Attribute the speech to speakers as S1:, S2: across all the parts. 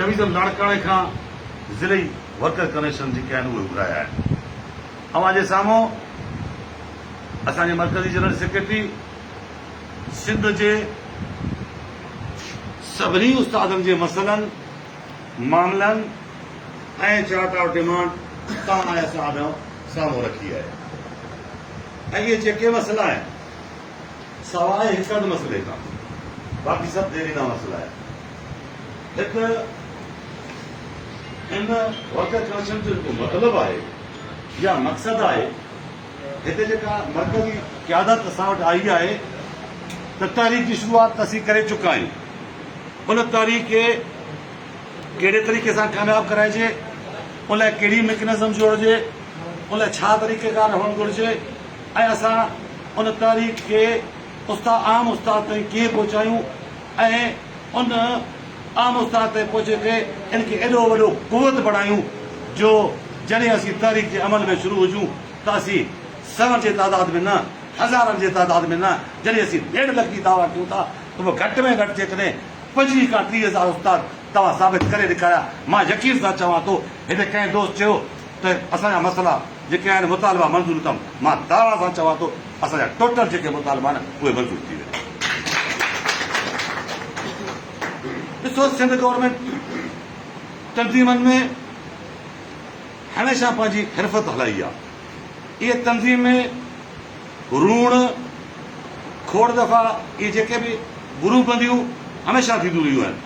S1: Division लाड़काणे खां ज़िले worker connection जेके आहिनि उहे घुराया आहिनि। अवां जे साम्हूं असांजे मर्कज़ी जनरल सेक्रेटरी सिंध जे सभिनी उस्तादनि जे मसइलनि मामलनि ऐं चार्ट ऑफ डिमांड तव्हां असां साम्हूं रखी आहे। ऐं इहे जेके मसइला आहिनि सवाइ हिकु अधु मसइले खां बाक़ी सभु देरीना मसइला आहिनि। हिकु इन वर्कर कनेक्शन जो जेको मतिलबु आहे या मक़सदु आहे, हिते जेका मर्कज़ी क़यादत असां वटि आई आहे त तारीख़ जी शुरूआति असीं करे चुका आहियूं। उन तारीख़ खे कहिड़े तरीक़े सां कामयाबु कराइजे, उन लाइ कहिड़ी मैकेनिज़म जोड़िजे, उन लाइ छा तरीक़ेकार हुअणु घुरिजे ऐं असां उन तारीख़ खे आम उस्ताद ताईं कीअं पहुचायूं ऐं उन आम उस्ताद ताईं पहुचे के इनखे एॾो वॾो कुवत बणायूं जो जॾहिं असीं तारीख़ जे अमल में शुरू हुजूं त असीं 100 जे तादाद में न, हज़ारनि जे तादाद में न, जॾहिं असीं 1.5 लख जी दावा कयूं था त पोइ घटि में घटि जेकॾहिं 25 खां 30,000 उस्ताद तव्हां साबित करे ॾेखारिया। मां यकीन सां चवां थो, हिते कंहिं दोस्त चयो त असांजा मसइला जेके आहिनि मुतालबा मंज़ूर अथमि, मां दावा सां चवां थो असांजा टोटल जेके मुतालबा आहिनि उहे मंज़ूर थी वेंदा। ॾिसो, सिंध गवर्नमेंट तंज़ीमनि में हमेशह पंहिंजी हिरफ़त हलाई आहे। इहे तंज़ीम में रूण खोड़ दफ़ा इहे जेके बि गुरू बंदियूं हमेशह थींदियूं रहियूं आहिनि,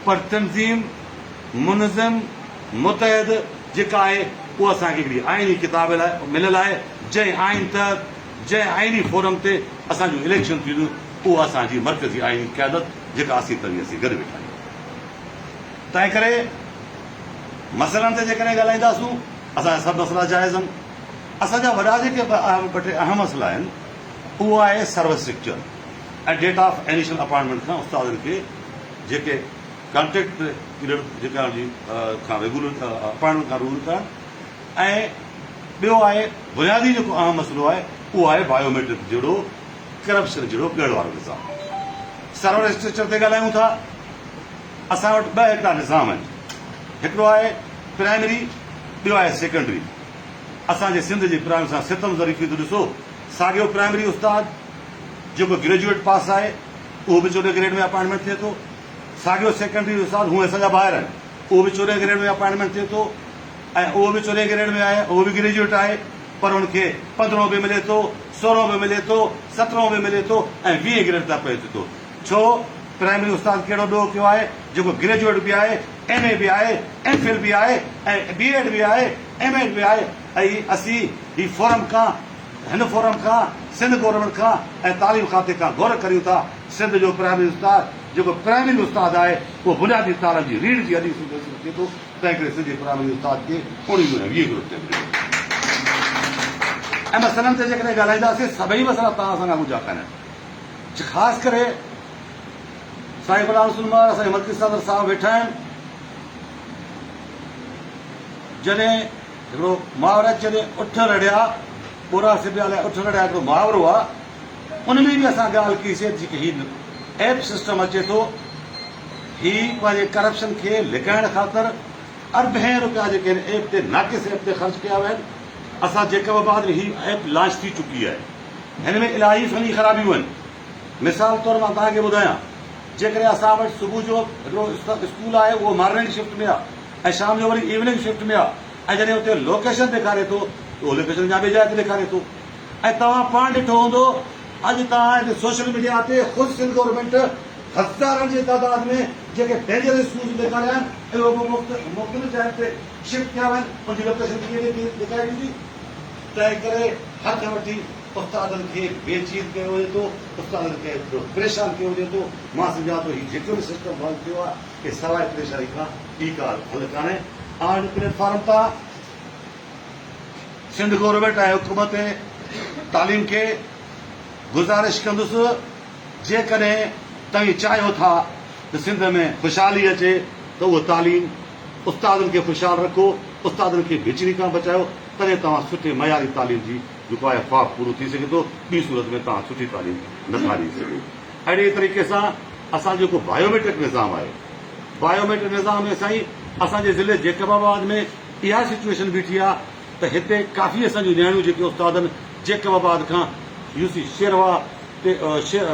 S1: पर तंज़ीम मुनज़म मुतहद जेका आहे उहा असांखे हिकिड़ी आइनी किताब लाइ मिलियल आहे, जंहिं आइन तहत जंहिं आइनी फोरम ते असांजूं इलेक्शन थींदियूं, उहा असांजी मर्कज़ी आइनी क़यादत जेका असीं तरी असीं गॾु वेठा आहियूं। तंहिं करे मसइलनि ते जेकॾहिं ॻाल्हाईंदासूं, असांजा सभु मसइला जाइज़ आहिनि। असांजा वॾा जेके ॿ टे अहम मसइला आहिनि उहो आहे सर्विस स्ट्रक्चर ऐं डेट ऑफ इनिशियल अपॉइंटमेंट खां उस्तादनि खे जेके कॉन्ट्रेक्ट पीरियड जेका खां रेगुलर अपॉइंटमेंट खां रूल करणु, ऐं ॿियो आहे बुनियादी जेको अहम मसइलो आहे उहो आहे बायोमेट्रिक जहिड़ो करप्शन जहिड़ो ॻड़ वारो निज़ाम। सर्वर स्ट्रक्चर ते ॻाल्हायूं था, असां वटि 2 हिकिड़ा निज़ाम आहिनि, हिकिड़ो आहे प्राइमरी, ॿियो आहे सेकेंडरी। असांजे सिंध जी प्राइमरी सां सितम ज़रीफ़ी तो ॾिसो, साॻियो प्राइमरी उस्ताद जेको ग्रेजुएट पास आहे उहो बि 14 ग्रेड में अपॉइंटमेंट थिए थो, साॻियो सेकेंडरी उस्ताद हूअं असांजा ॿाहिरि आहिनि उहो बि 14 ग्रेड में अपॉइंटमेंट थिए थो, ऐं उहो बि 14 ग्रेड में आहे, उहो बि ग्रेजुएट आहे, पर हुनखे 15 बि मिले थो, 16 बि मिले थो, 17 बि मिले थो ऐं 20 ग्रेड तां पहुचे थो। छो? प्राइमरी उस्ताद कहिड़ो ॾोह कयो आहे, जेको ग्रेजुएट बि आहे, MA बि आहे, MPhil बि आहे ऐं BEd बि आहे, MAd बि आहे। ऐं असीं ही फोरम खां, हिन फोरम खां, सिंध गवर्नमेंट खां ऐं तालीम खाते खां गौर करियूं था, सिंध जो प्राइमरी उस्ताद जेको प्राइमरी उस्ताद आहे उहो बुनियादी तालीम जी रीढ़ जी हॾी थिए थो। तंहिं करे सिंधी प्राइमरी उस्ताद खे 19 ग्रुप ते मिलियो। ऐं मसइलनि ते जेकॾहिं ॻाल्हाईंदासीं, सभई मसइला तव्हां सां ॻुझा कान आहिनि। ख़ासि करे साईं गुलाम सुलमार असांजे मर्कज़ी सदर साहब वेठा आहिनि, जॾहिं हिकिड़ो मुहावरो जॾहिं उठ रड़िया ॿोरा सिबिया लाइ उठ रड़िया हिकिड़ो मुहावरो आहे, उन में बि असां ॻाल्हि कईसीं जेके हीउ एप सिस्टम अचे थो, हीउ पंहिंजे करप्शन खे लिकाइण ख़ातिर अरबें रुपया जेके आहिनि एप ते, नाक़िस एप ते ख़र्च कया विया आहिनि। असां जैकबाबाद में हीउ एप लॉन्च थी चुकी आहे, हिन में इलाही फनी ख़राबियूं आहिनि। मिसाल तौरु मां तव्हांखे ॿुधायां, जेकॾहिं असां वटि सुबुह जो हिकिड़ो स्कूल आहे उहो मॉर्निंग शिफ्ट में आहे ऐं शाम जो वरी इवनिंग शिफ्ट में आहे, ऐं जॾहिं उते लोकेशन ॾेखारे थो त उहो लोकेशन जा ॿिए जाइ ते ॾेखारे थो। ऐं तव्हां पाण ॾिठो हूंदो, अॼु तव्हां हिते सोशल मीडिया ते ख़ुदि सिंध गवर्नमेंट हज़ारनि जे तादाद में जेके डेंजरस स्कूल्स ॾेखारिया आहिनि, उहे मुख़्तलिफ़ जाइ ते शिफ्ट कया विया आहिनि, उनजी लोकेशन कीअं ॾेखारे ॾींदी। तंहिं करे हथ वठी उस्तादनि खे बेचीन कयो वञे थो, उस्तादनि खे परेशान कयो वञे थो। मां सम्झां थो हीउ जेको बि सिस्टम बंदि थियो आहे कि सवाइ परेशानी खां ॿी का हल कान्हे। हाणे हिन प्लेटफॉर्म तां सिंध गवर्नमेंट ऐं हुकूमत तालीम खे गुज़ारिश कंदुसि, जेकॾहिं तव्हीं चाहियो था त सिंध में ख़ुशहाली अचे त उहो तालीम उस्तादनि खे ख़ुशहाल रखो, उस्तादनि खे बेचनी खां बचायो, तॾहिं तव्हां सुठे मयारी तालीम जी जेको आहे ख़्वाब पूरो थी सघे थो। ॿी सूरत में तव्हां सुठी तालीम नथा ॾेई सघो। अहिड़े तरीक़े सां असांजो जेको बायोमेट्रिक निज़ाम आहे बायोमेट्रिक निज़ाम में साईं असांजे ज़िले जेकबाबाद में इहा सिचुएशन बीठी आहे त हिते काफ़ी असांजूं नियाणियूं जेके उस्ताद आहिनि जेकबाबाद खां यूसी शेरवा ते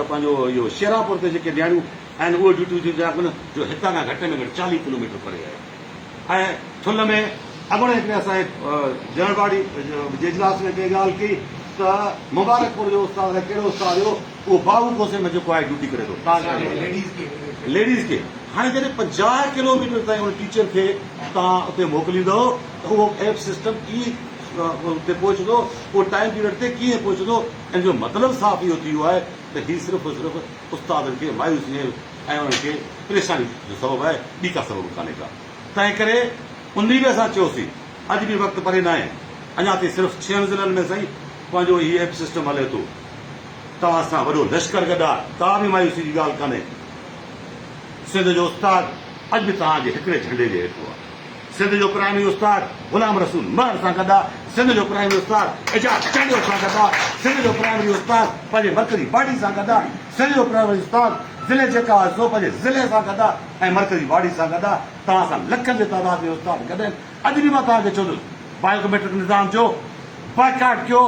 S1: पंहिंजो इहो शेरापुर ते जेके नियाणियूं आहिनि उहे ड्यूटियूं थी था कनि जो हितां खां घटि में घटि 40 किलोमीटर परे आहे। ऐं थुल में अॻोड़े हिकिड़े असांजे जनरलवाड़ी जे इजलास में कंहिं ॻाल्हि कई त मुबारकपुर जो उस्ताद आहे कहिड़ो उस्ताद हुयो उहो बाबू कोसे में जेको आहे ड्यूटी करे थो लेडीज़ खे। हाणे जॾहिं 50 किलोमीटर ताईं उन टीचर खे तव्हां उते मोकिलींदो त उहो एप सिस्टम कीअं उते पहुचंदो, उहो टाइम पीरियड ते कीअं पहुचंदो। इन जो मतिलबु साफ़ इहो थी वियो आहे त हीउ सिर्फ़ु उस्तादनि खे मायूसी ऐं उन्हनि खे परेशानी जो सबबु आहे, ॿी का सबबु कान्हे का। तंहिं करे उन बि असां चयोसीं अॼु बि वक़्तु परे न आहे, अञा ताईं सिर्फ़ु 6 ज़िलनि में साईं पंहिंजो हीउ एप सिस्टम हले थो। तव्हां सां वॾो लश्कर गॾु आहे, तव्हां बि मायूसी जी ॻाल्हि कान्हे। सिंध जो उस्ताद अॼु बि तव्हांजे हिकिड़े झंडे जे हेठि आहे। सिंध जो प्राइमरी उस्ताद गुलाम रसूल महर सां गॾु आहे। सिंध जो प्राइमरी उस्ताद एजाज चांडियो सां गॾु आहे। सिंध जो प्राइमरी उस्ताद पंहिंजे मरकज़ी बॉडी सां गॾु आहे। सिंध जो प्राइमरी उस्ताद ज़िले जेका आहे सो पंहिंजे ज़िले सां गॾु आहे ऐं मरकज़ी बॉडी सां गॾु आहे। तव्हां सां लखनि जे तादाद में उस्ताद गॾु आहिनि। अॼु बि मां तव्हांखे चवंदुसि बायोमेट्रिक निज़ाम जो बाइकाट कयो।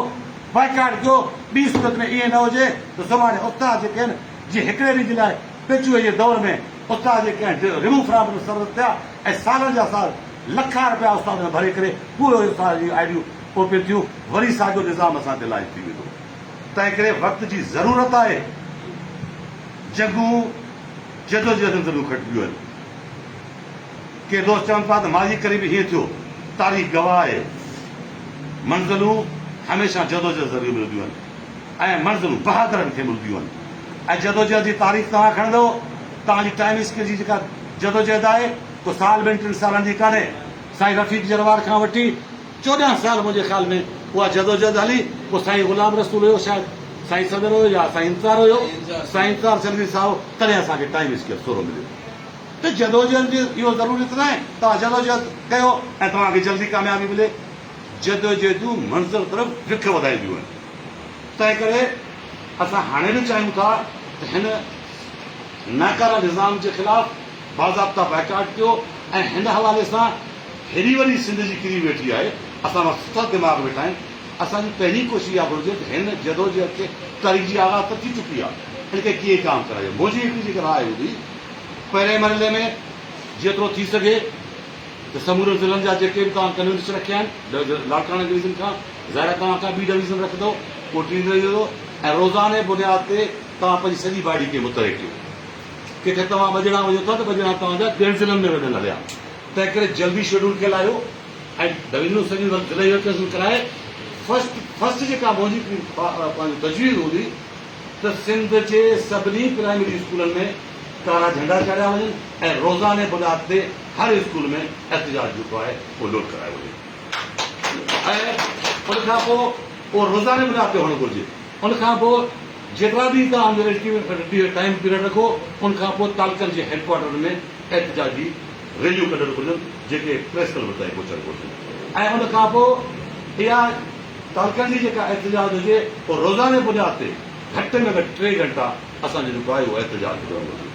S1: ॿी सूरत में ईअं न हुजे त सुभाणे उस्ताद जेके आहिनि जीअं हिकिड़े ॾींहं जे लाइ पिछुए जे दौर में उस्ताद जेके आहिनि रिमूव फ्रॉम सर्विस थिया ऐं सालनि जा साल लखा रुपया उस्ताद में भरे करे पूरो उस्ताद जी आइडियूं ओपन थियूं, वरी साॻियो निज़ाम असां ते लाइक़ थी वेंदो। तंहिं करे वक़्त जी ज़रूरत आहे। जंगूं जदोजहद ज़रूरु खटिबियूं आहिनि। के दोस्त चवनि पिया त माजी करे बि हीअं थियो, तारीख़ गवाह आहे। मंज़िलूं हमेशह जदोजहद ज़रिए मिलंदियूं आहिनि ऐं मंज़िलूं बहादुरनि खे मिलंदियूं आहिनि। ऐं जदोजहद जी तारीख़ तव्हां खणंदव, तव्हांजी टाइम स्केल जी जेका जदोजहद आहे को साल ॿिनि 3 सालनि जी कान्हे। साईं रफ़ीक जरवार खां वठी 14 साल मुंहिंजे ख़्याल में उहा जदोजहद हली। पोइ साईं गुलाम रसूल हुयो, शायदि साईं सदर हुयो या साईं इंतज़ार हुयो, साईं इंतज़ार सिंधी साहिबु, तॾहिं असांखे टाइम स्केल थोरो मिलियो। त जदोजहद जी इहो ज़रूरी त न आहे तव्हां जदोजहद कयो ऐं तव्हांखे जल्दी कामयाबी मिले। जदोजहदूं मंज़िल तरफ़ विख वधाईंदियूं आहिनि। तंहिं करे असां हाणे बि चाहियूं था त हिन नाकारा निज़ाम जे ख़िलाफ़ बाज़ाब्ता बाइकाट कयो ऐं हिन हवाले सां हेॾी वॾी सिंध जी किरी वेठी आहे, असां वटि सुठा दिमाग़ वेठा आहिनि। असांजी पहिरीं कोशिशि इहा घुरिजे त हिन जदोजहद खे तारीख़ जी आगाज़ त थी चुकी आहे, हिनखे कीअं काम करायो। मुंहिंजी हिकिड़ी जेका राय हूंदी पहिरें मरहले में जेतिरो थी सघे त समूरे ज़िलनि जा जेके बि तव्हां कन्वेंशन रखिया आहिनि लाड़काना डिवीज़न खां ज़ाहिर तव्हां खां बी डिवीज़न रखंदो कोटरी रहियो ऐं रोज़ाने बुनियाद ते तव्हां पंहिंजी सॼी बॉडी खे मुतहरिक कयो। किथे तव्हां बजणा वञो था त बजणा तव्हांजा 1.5 ज़िलनि में वञणु हलिया। तंहिं करे जल्दी शेड्यूल खे लाहियो ऐं डिवीज़नूं सॼियूं ज़िले वैकेशन कराए। फर्स्ट जेका मुंहिंजी पंहिंजी तजवीज़ हूंदी त सिंध जे सभिनी प्राइमरी स्कूलनि में कारा झंडा चाढ़िया वञनि ऐं रोज़ाने बुनियाद ते हर स्कूल में एहतजाज जेको आहे उहो लोड करायो वञे ऐं उनखां पोइ उहो रोज़ाने बुनियाद ते हुअणु घुरिजे। उनखां पोइ जेतिरा बि तव्हां टाइम पीरियड रखो उनखां पोइ तालुकनि जे हेडक्वाटर में एहतजाजी रैलियूं कढणु घुरिजनि जेके प्रेस क्लब ताईं पहुचणु घुरिजनि ऐं उनखां पोइ इहा तालुकनि जी जेका एहतजाज हुजे उहो रोज़ाने बुनियाद ते घटि में घटि 3 घंटा असांजो जेको आहे उहो एहतजाज करणु घुरिजे।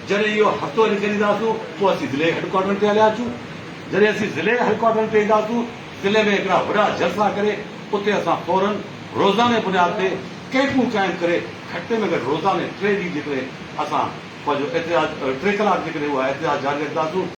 S1: जॾहिं इहो हफ़्तो निकिरींदासीं पोइ असीं ज़िले हेडक्वाटर ते हलिया अचूं। जॾहिं असीं ज़िले हेडक्वाटर ते ईंदासीं ज़िले में हिकिड़ा वॾा जलसा करे उते असां फौरन रोज़ाने बुनियाद ते कैंपूं क़ाइमु करे घटि में घटि रोज़ाने 3 ॾींहं जेकॾहिं असां पंहिंजो एहतजाज 3 कलाक जेकॾहिं उहा एहतजाज जारी रखंदासीं